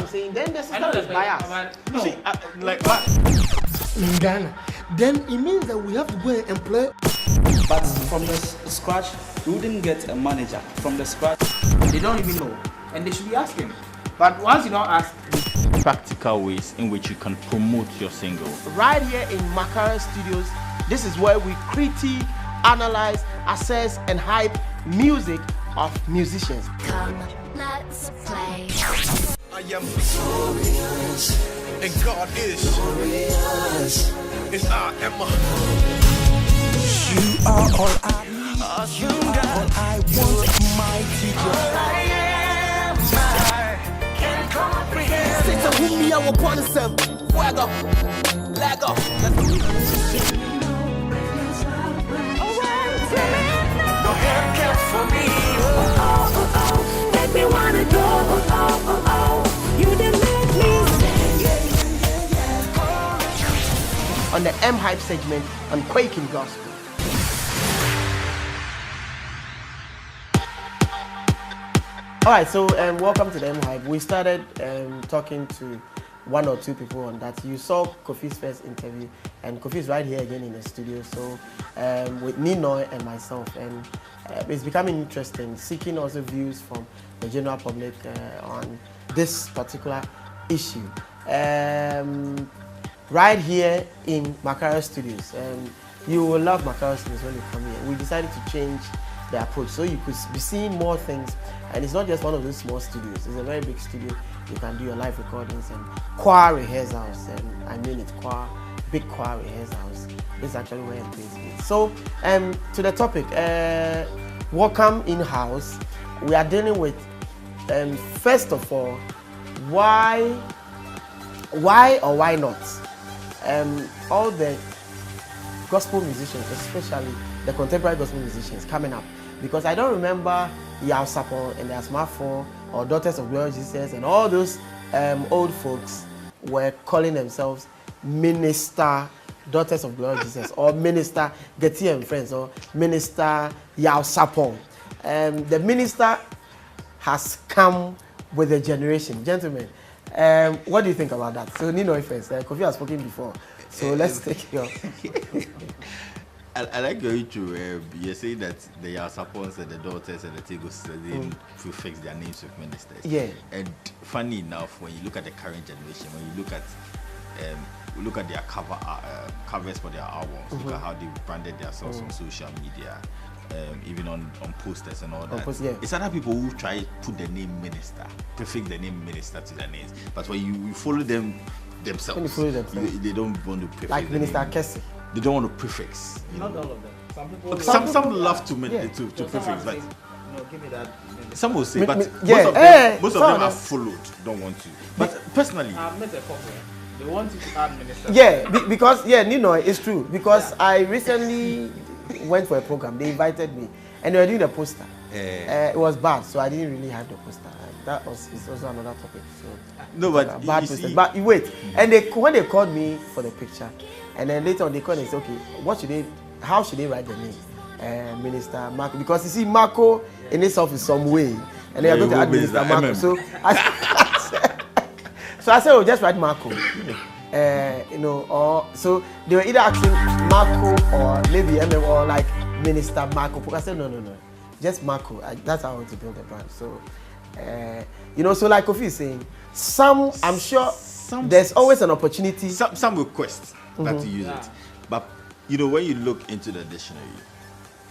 saying. Then the system is biased. No. See, like what? In Ghana, then it means that we have to go and employ. But from the scratch, we wouldn't get a manager. From the scratch, They don't even know, and they should be asking. But once you don't ask, Practical ways in which you can promote your single. right here in Makara Studios, this is where we critique, analyze, assess, and hype music of musicians. Come, let's play. I am victorious, and God is glorious, and I am You are all I need, you are all I want, mighty God. I am, I can comprehend. Say to whom me I will punish them. Fuego, lego. No hand kept for me. Make me wanna go. You didn't make me. On the M Hype segment on Quaking Gospel. Alright, so welcome to the M Hype. We started talking to one or two people on that. You saw Kofi's first interview, and Kofi's right here again in the studio. So with Ninoy and myself, and it's becoming interesting, seeking also views from the general public on this particular issue. Right here in Makara Studios. You will love Makara Studios when you come here. We decided to change the approach so you could be seeing more things, and it's not just one of those small studios. It's a very big studio. You can do your live recordings and choir rehearsals, and I mean it, big choir rehearsals. This is actually where it plays it. So to the topic, welcome in-house. We are dealing with first of all, why or why not all the gospel musicians, especially the contemporary gospel musicians coming up, because I don't remember Yao Sapon and the Asmafo or Daughters of Glory Jesus and all those old folks were calling themselves Minister Daughters of Glory Jesus or Minister Getty and Friends or Minister Yao Sapon. The minister has come with a generation. Gentlemen, what do you think about that? So Nino first, Kofi has spoken before, so let's take your... I like your intro. You're saying that the Yasapons and the Daughters and the Tigos, they prefix their names with ministers. Yeah. And funny enough, when you look at the current generation, when you look at their covers for their albums, look at how they branded themselves on social media, even on posters and all that. It's other people who try to put the name minister, prefix the name minister to their names. But when you follow them themselves, they don't want to prefix like Minister Kessie. They don't want to prefix. not all of them. Some people. Some love to prefix, but No, give me that. some will say, but most of them are followed. Don't want to. But personally, I've met a couple. They want you to add minister. Yeah, because Nino, it's true. Because I recently went for a program. They invited me, and they were doing the poster. It was bad, so I didn't really have the poster. That was also another topic. So no, but bad poster. But wait, and when they called me for the picture, and then later on they called and said, okay, how should they write the name? Minister Marco, because you see Marco in itself is some way, and they are going to add Minister Marco. So I said, oh, just write Marco. Or so they were either asking Marco or maybe MM or like Minister Marco. I said no, just Marco. That's how I want to build a brand. So so like Kofi is saying, I'm sure there's always an opportunity. Some request that you use it, but when you look into the dictionary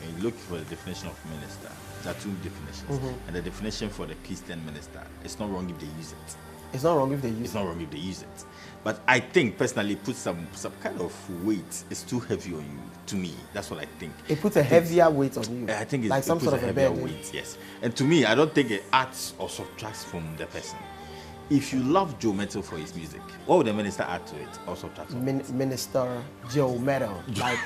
and you look for the definition of minister, there are two definitions, and the definition for the Christian minister, it's not wrong if they use it. It's not wrong if they use it. It's not wrong if they use it. But I think personally, put some kind of weight. It's too heavy on you. To me, that's what I think. It puts a heavier weight on you. I think like some sort of a heavier burden. weight. Yes. And to me, I don't think it adds or subtracts from the person. If you love Joe Metal for his music, what would the minister add to it or subtract? Minister Joe Metal, like,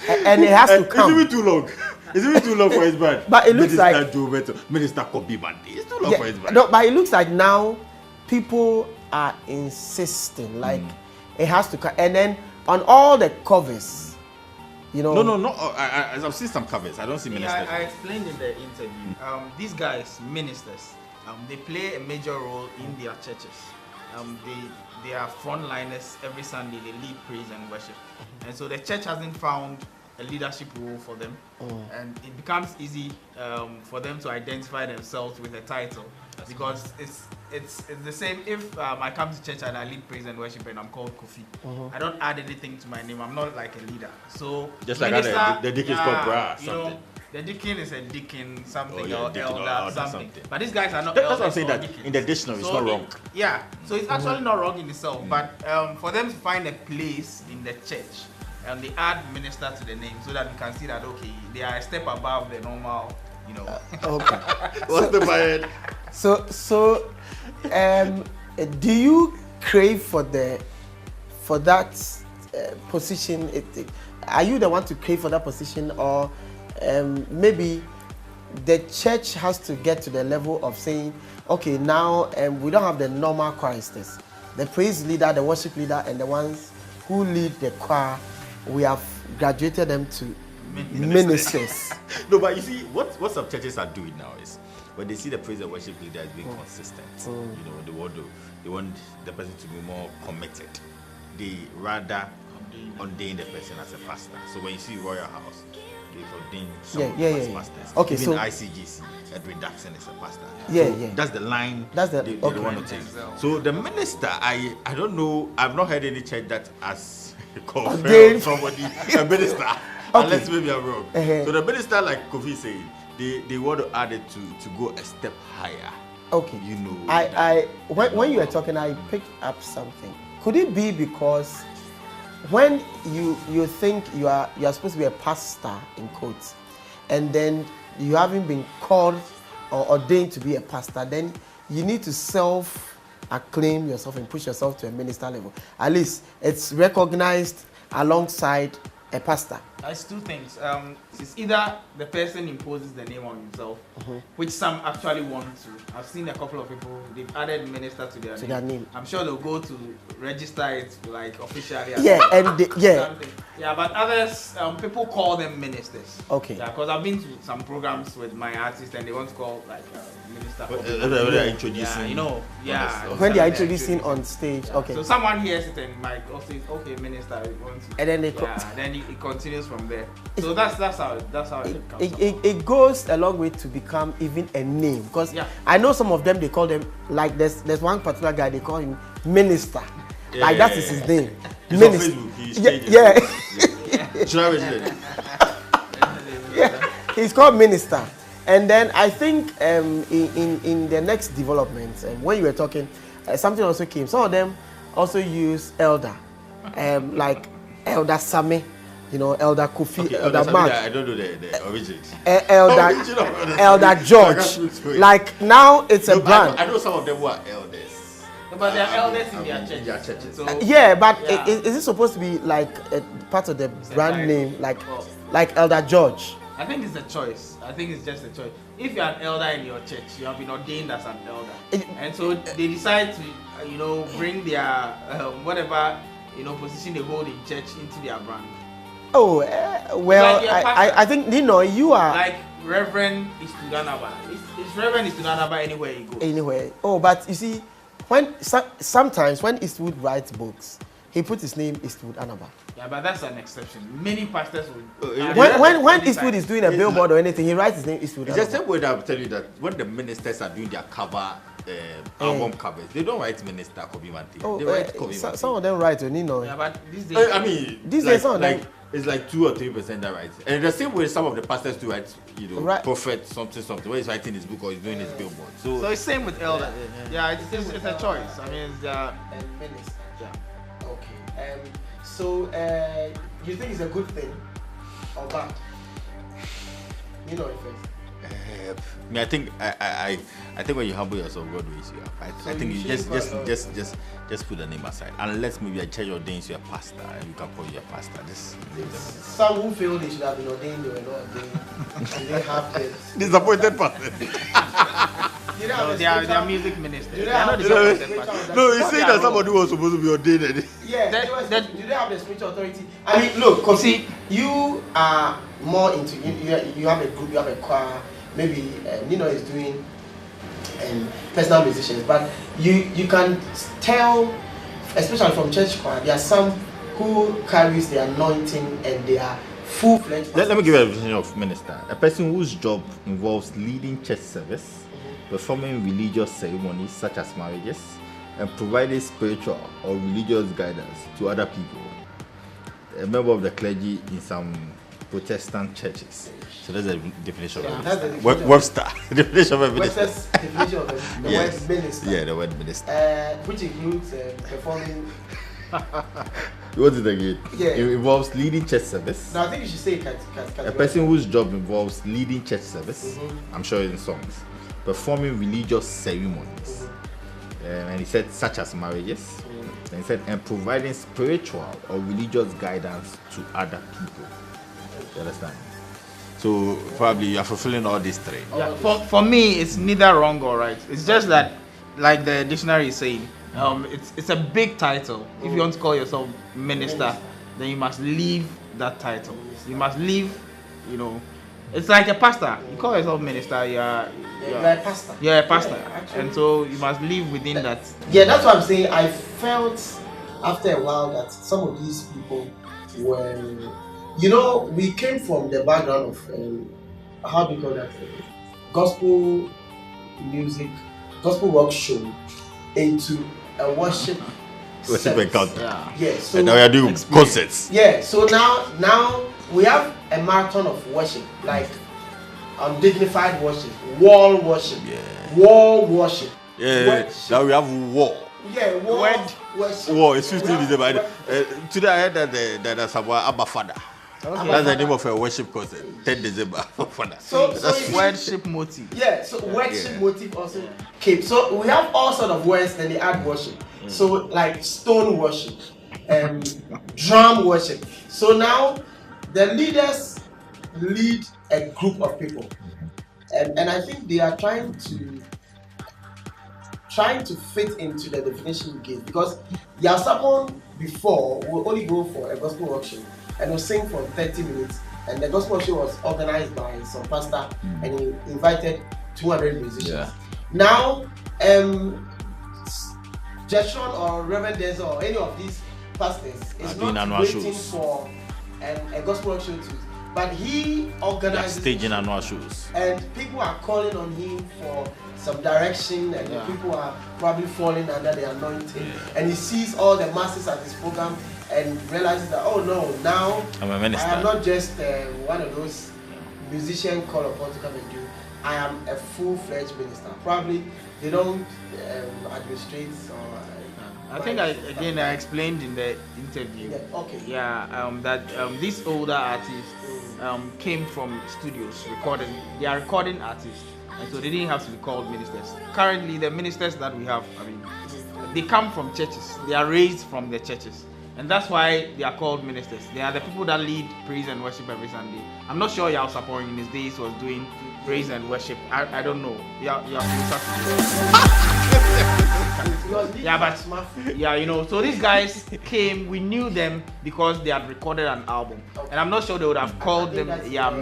and it has to come. It's even too long. It's even too long for his band. But it looks Minister like Joe Metal, Minister Kobe Bandi. It's too long for his band. No, but it looks like now people are insisting, like it has to come, and then on all the covers, No. I've seen some covers. I don't see ministers. I explained in the interview. These guys, ministers, They play a major role in their churches. They are frontliners every Sunday. They lead praise and worship, and so the church hasn't found a leadership role for them, and it becomes easy for them to identify themselves with a title, because it's the same. If I come to church and I lead praise and worship and I'm called Kofi, I don't add anything to my name. I'm not like a leader. So just like the deacon is called bra, something. The deacon is a deacon, something, or elder, or something. But these guys are not That's elders. what I'm saying, that deacons. in the dictionary it's So not wrong. Yeah, so it's actually not wrong in itself, but for them to find a place in the church, they add minister to the name so that you can see that, okay, they are a step above the normal, Okay. What's the bad? So, do you crave for that position? Are you the one to crave for that position, or maybe the church has to get to the level of saying, okay, now we don't have the normal choristers, the praise leader, the worship leader, and the ones who lead the choir, we have graduated them to ministers. No, but you see, what some churches are doing now is, when they see the praise and worship leader as being consistent, they want the person to be more committed. They rather ordain the person as a pastor. So when you see Royal House, they've ordained someone as pastors. Okay, even so ICGC, Edwin Jackson is a pastor. Yeah. That's the line. That's the they want to take. So the minister, I don't know. I've not heard any church that has called somebody a minister. Unless maybe I'm wrong. So the minister, like Kofi saying, they want to add it to go a step higher. Okay. When you were talking, I picked up something. Could it be because when you think you are supposed to be a pastor in quotes, and then you haven't been called or ordained to be a pastor, then you need to self-acclaim yourself and push yourself to a minister level. At least it's recognized alongside a pastor. It's two things. It's either the person imposes the name on himself, which some actually want to. I've seen a couple of people, they've added minister to their name. I'm sure they'll go to register it like officially. Yeah, but others, people call them ministers. Okay. Yeah, because I've been to some programs with my artists and they want to call like minister. They're introducing. When they are introducing on stage. Okay. So someone hears it and might also say, okay, minister, we want to. And then then it continues from there. So that's how it comes. It goes a long way to become even a name, because I know some of them, they call them, like there's one particular guy, they call him minister. That is his name. He's minister. On Facebook. He's called minister. And then I think in the next development, when you were talking, something also came. Some of them also use elder, like Elder Sami. Elder Kofi, Elder Mark. I don't know the origins. Elder George. Like now it's a brand. I know some of them were elders. But they are elders in their churches. So, is it supposed to be like a part of the brand name, like Elder George? I think it's a choice. I think it's just a choice. If you're an elder in your church, you have been ordained as an elder, and so they decide to, bring their whatever position they hold in church into their brand. Oh, I think you are like Reverend Istudanaba. It's Reverend Istudanaba anywhere you go. Anywhere. Oh, but you see, sometimes when Eastwood writes books, he puts his name Eastwood Anaba. Yeah, but that's an exception. Many pastors would. When Eastwood is doing a billboard or anything, he writes his name Eastwood. It's just the way that I'm telling you that when the ministers are doing their cover. Album covers. They don't write minister Kobe Mante. They write Kobe Mante. Some of them write Nino. Yeah, but these days, these days, some of them. It's like 2 or 3% that writes. And the same way some of the pastors do write, prophet something, where he's writing his book or he's doing his billboard. So it's same with elder. It's a choice. I mean, and minister. Yeah. Okay. So you think it's a good thing or bad? It first. I think I think when you humble yourself, God will raise you up. I think you just put the name aside. Unless maybe a church ordains you a pastor and you can call you a pastor. Just leave them. Some who feel they should have been ordained, they were not ordained. And they have this disappointed person. They are music ministers. They are not disappointed person. No, he's saying that somebody was supposed to be ordained. Yeah, do they have the spiritual authority? I mean, look, see, you are more into you have a group, you have a choir. Maybe Nino is doing personal musicians, but you can tell, especially from church choir, there are some who carries the anointing and they are full-fledged. Let me give you a definition of minister: a person whose job involves leading church service, performing religious ceremonies such as marriages, and providing spiritual or religious guidance to other people. A member of the clergy in some Protestant churches. So that's the definition of minister. Webster. Definition of a minister. Webster's definition of the Yes. word minister. Yeah, the word minister. Which includes performing. What is it again? Yeah. It involves leading church service. No, I think you should say it. A person whose job involves leading church service, I'm sure in songs, performing religious ceremonies, and he said such as marriages, and he said and providing spiritual or religious guidance to other people. You understand? So probably you are fulfilling all these three. Yeah, for me, it's neither wrong or right. It's just that, like the dictionary is saying, it's a big title. If you want to call yourself minister, then you must leave that title. You must leave, it's like a pastor. You call yourself minister, you're a pastor. You're a pastor, Yeah, and so you must live within that. Yeah, that's what I'm saying. I felt after a while that some of these people were, we came from the background of how do you call that? Gospel music, gospel rock show into a worship encounter. Yeah, so and now we are doing concerts. Yeah, so now we have a marathon of worship, like dignified worship, wall worship, war worship. Yeah, now we have war. Yeah, war worship. War, it's 15 December. Today I heard that there's about Abba Father. Okay. That's the name of a worship concert, 10 December. Father. So that's worship motive. Yeah, so worship motive also came. So we have all sort of words, then they add worship. So like stone worship, drum worship. So now the leaders lead a group of people, and I think they are trying to fit into the definition you gave, because Yasapon before will only go for a gospel workshop and will sing for 30 minutes, and the gospel show was organized by some pastor and he invited 200 musicians. Yeah. Now Jetron or Reverend Denzel or any of these pastors is not waiting for a gospel workshop to, but he organizes staging annual shows, and people are calling on him for some direction, and the people are probably falling under the anointing, and he sees all the masses at his program and realizes that, oh no, now I'm a minister. I am not just one of those musicians called upon to come and do. I am a full-fledged minister. Probably they don't administrate or. I think I explained in the interview. Yeah, okay. Yeah, that these older artists came from studios recording. They are recording artists, and so they didn't have to be called ministers. Currently, the ministers that we have, they come from churches. They are raised from the churches. And that's why they are called ministers. They are the people that lead praise and worship every Sunday. I'm not sure Yao Sapori in his days was doing praise and worship. I don't know. So these guys came, we knew them because they had recorded an album. And I'm not sure they would have called them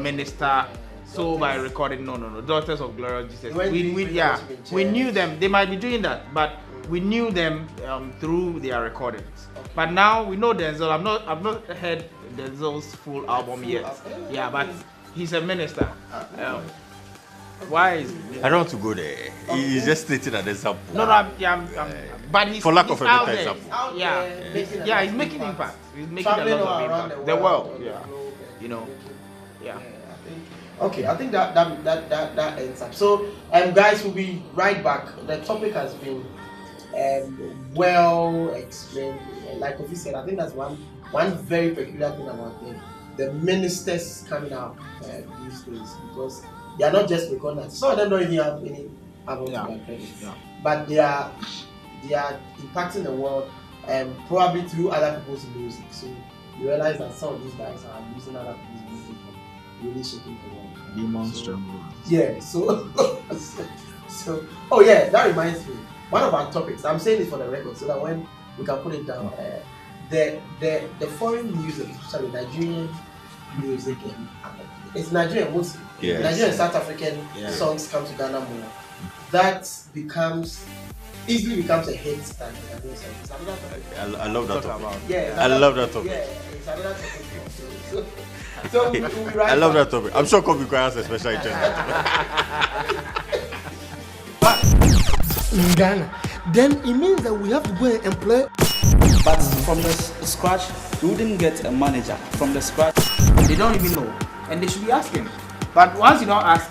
minister. So by recording, no, Daughters of Glorious Jesus. We knew them. They might be doing that, but we knew them through their recordings. But now we know Denzel. I've not heard Denzel's full album yet. Yeah, but he's a minister. Why is I don't want to go there. He's just stating an example. But he's for lack of a out better there. example. He's making impact. He's making a lot of impact. The world. Okay, I think that ends up. So, guys, we'll be right back. The topic has been well explained. Like Kofi said, I think that's one very peculiar thing about the ministers coming out these days, because they are not just recording. Some of them don't even have any albums, but they are impacting the world, probably through other people's music. So you realize that some of these guys are using other people's music and really shaking the world. Yeah. So that reminds me. One of our topics, I'm saying this for the record so that when we can put it down, the foreign music, especially Nigerian music and it's Nigerian mostly. Yes. Nigerian and South African Yeah. songs come to Ghana more. That easily becomes a hit than the Nigerian song. It's another topic. I love that Talk topic. about. Yeah, it's I another- love that topic. Yeah, it's another topic. So we write I love back. that topic. I'm sure Kobe requires a special interest. in Ghana, then it means that we have to go and employ. But from the scratch, we wouldn't get a manager. From the scratch, They don't even know, and they should be asking. But once you don't ask,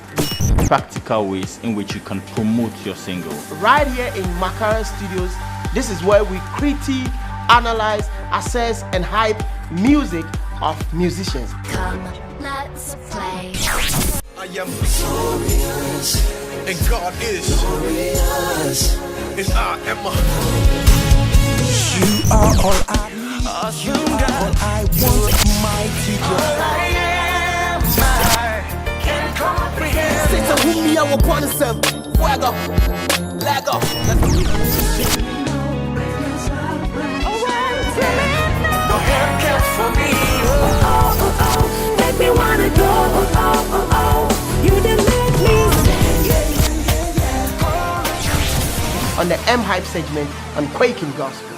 Practical ways in which you can promote your single. Right here in Makara Studios, this is where we critique, analyze, assess, and hype music of musicians. Come, let's play. I am victorious, and God is glorious. And I am You are all I need. You are all I want, mighty God. All I am, I can comprehend. Say to whom me I will punish them. Wag up, lag up. No haircut for me. Oh, oh, oh, make me wanna go. Oh, oh, oh, oh, you done make me sing. On the M Hype segment on Quaking Gospel.